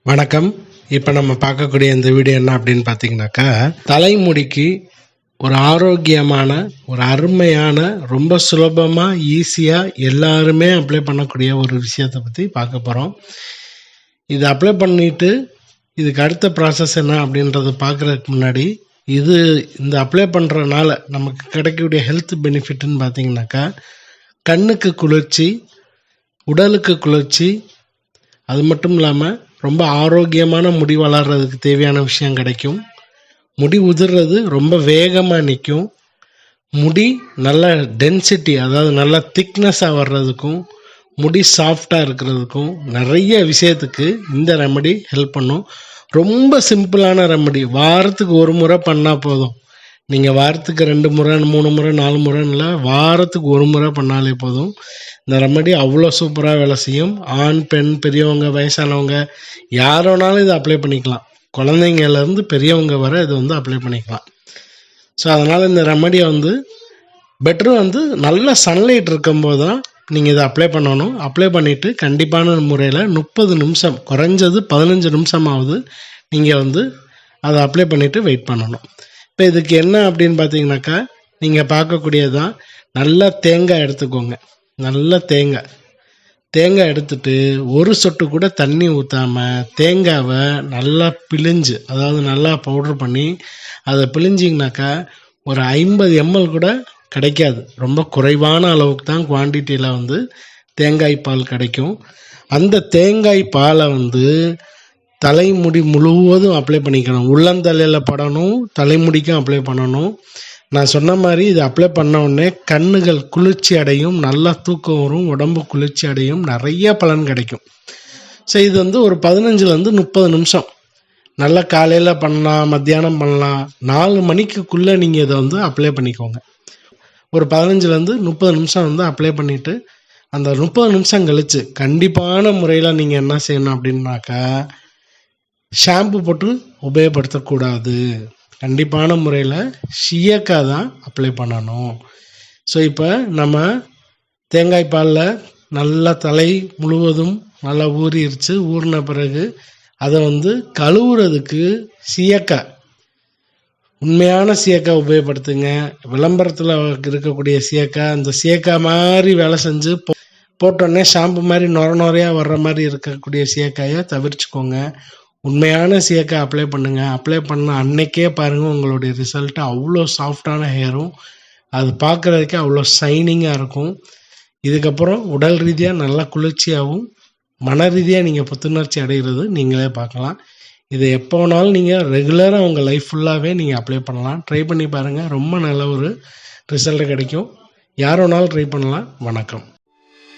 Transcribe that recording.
வணக்கம். இப்போ நம்ம பார்க்கக்கூடிய இந்த வீடியோ என்ன அப்படின்னு பார்த்தீங்கன்னாக்கா, தலைமுடிக்கு ஒரு ஆரோக்கியமான, ஒரு அருமையான, ரொம்ப சுலபமாக ஈஸியாக எல்லாருமே அப்ளை பண்ணக்கூடிய ஒரு விஷயத்தை பற்றி பார்க்க போகிறோம். இது அப்ளை பண்ணிவிட்டு இதுக்கு அடுத்த ப்ராசஸ் என்ன அப்படின்றத பார்க்குறதுக்கு முன்னாடி, இந்த அப்ளை பண்ணுறனால நமக்கு கிடைக்கக்கூடிய ஹெல்த் பெனிஃபிட்னு பார்த்தீங்கன்னாக்கா, கண்ணுக்கு குளிர்ச்சி, உடலுக்கு குளிர்ச்சி, அது மட்டும் இல்லாமல் ரொம்ப ஆரோக்கியமான முடி வளர்கிறதுக்கு தேவையான விஷயம் கிடைக்கும். முடி உதிர்றது ரொம்ப வேகமாக நிற்கும். முடி நல்ல டென்சிட்டி, அதாவது நல்ல திக்னஸாக வர்றதுக்கும், முடி சாஃப்டாக இருக்கிறதுக்கும் நிறைய விஷயத்துக்கு இந்த ரெமடி ஹெல்ப் பண்ணும். ரொம்ப சிம்பிளான ரெமடி. வாரத்துக்கு ஒரு முறை பண்ணால் போதும். நீங்கள் வாரத்துக்கு 2 முறை 3 முறை 4 முறைன்னு இல்லை, வாரத்துக்கு ஒரு முறை பண்ணாலே போதும். இந்த ரெமடி அவ்வளோ சூப்பராக வேலை செய்யும். ஆண், பெண், பெரியவங்க, வயசானவங்க யார் வேணாலும் இதை அப்ளை பண்ணிக்கலாம். குழந்தைங்கலேருந்து பெரியவங்க வரை இதை அப்ளை பண்ணிக்கலாம். ஸோ அதனால் இந்த ரெமடியை பெட்ரு நல்ல சன்லைட் இருக்கும்போது தான் நீங்கள் இதை அப்ளை பண்ணணும். அப்ளை பண்ணிவிட்டு கண்டிப்பான முறையில் 30 நிமிஷம், குறைஞ்சது 15 நிமிஷமாவது நீங்கள் அதை அப்ளை பண்ணிவிட்டு வெயிட் பண்ணணும். இப்போ இதுக்கு என்ன அப்படின்னு பார்த்தீங்கன்னாக்கா, நீங்கள் பார்க்கக்கூடியது தான். நல்லா தேங்காய் எடுத்துக்கோங்க. நல்ல தேங்காய் எடுத்துட்டு ஒரு சொட்டு கூட தண்ணி ஊற்றாமல் தேங்காவை நல்லா பிழிஞ்சு, அதாவது நல்லா பவுடர் பண்ணி அதை பிழிஞ்சிங்கனாக்கா ஒரு 50 ml கூட கிடைக்காது. ரொம்ப குறைவான அளவுக்கு தான் குவான்டிட்டியில் தேங்காய் பால் கிடைக்கும். அந்த தேங்காய் பாலை தலைமுடி முழுவதும் அப்ளை பண்ணிக்கணும். உள்ளந்தலையில் படணும், தலைமுடிக்கும் அப்ளை பண்ணணும். நான் சொன்ன மாதிரி இது அப்ளை பண்ண உடனே கண்ணுகள் குளிர்ச்சி அடையும், நல்லா தூக்கம் வரும், உடம்பு குளிர்ச்சி அடையும், நிறைய பலன் கிடைக்கும். ஸோ இது ஒரு 15லேருந்து 30 நிமிஷம் நல்லா காலையில் பண்ணலாம், மத்தியானம் பண்ணலாம். 4 மணிக்குள்ளே நீங்கள் இதை அப்ளை பண்ணிக்கோங்க. ஒரு 15லேருந்து 30 நிமிஷம் அப்ளை பண்ணிவிட்டு அந்த 30 நிமிஷம் கழித்து கண்டிப்பான முறையில் நீங்கள் என்ன செய்யணும் அப்படின்னாக்கா, ஷாம்பு போட்டு உபயோகப்படுத்தக்கூடாது. கண்டிப்பான முறையில் சீயக்காய் தான் அப்ளை பண்ணணும். ஸோ இப்போ நம்ம தேங்காய் பாலில் நல்லா தலை முழுவதும் நல்லா ஊறிடுச்சு. ஊறின பிறகு அதை கழுவுறதுக்கு சீயக்காய், உண்மையான சீயக்காய் உபயோகப்படுத்துங்க. விளம்பரத்தில் இருக்கக்கூடிய சீயக்காய், அந்த சீயக்காய் மாதிரி வேலை செஞ்சு போட்டோடனே ஷாம்பு மாதிரி நுரையாக வர்ற மாதிரி இருக்கக்கூடிய சீயக்காயை தவிர்த்துக்கோங்க. உண்மையான சீயக்காய் அப்ளை பண்ணுங்கள். அப்ளை பண்ண அன்னைக்கே பாருங்கள், உங்களுடைய ரிசல்ட்டு அவ்வளோ சாஃப்டான ஹேரும், அது பார்க்குறதுக்கே அவ்வளோ ஷைனிங்காக இருக்கும். இதுக்கப்புறம் உடல் ரீதியாக நல்லா குளிர்ச்சியாகவும் மன ரீதியாக நீங்கள் புத்துணர்ச்சி அடைகிறது நீங்களே பார்க்கலாம். இதை எப்போ வேணாலும் நீங்கள் ரெகுலராக உங்கள் லைஃப் ஃபுல்லாகவே நீங்கள் அப்ளை பண்ணலாம். ட்ரை பண்ணி பாருங்கள். ரொம்ப நல்ல ஒரு ரிசல்ட்டு கிடைக்கும். யார் வேணாலும் ட்ரை பண்ணலாம். வணக்கம்.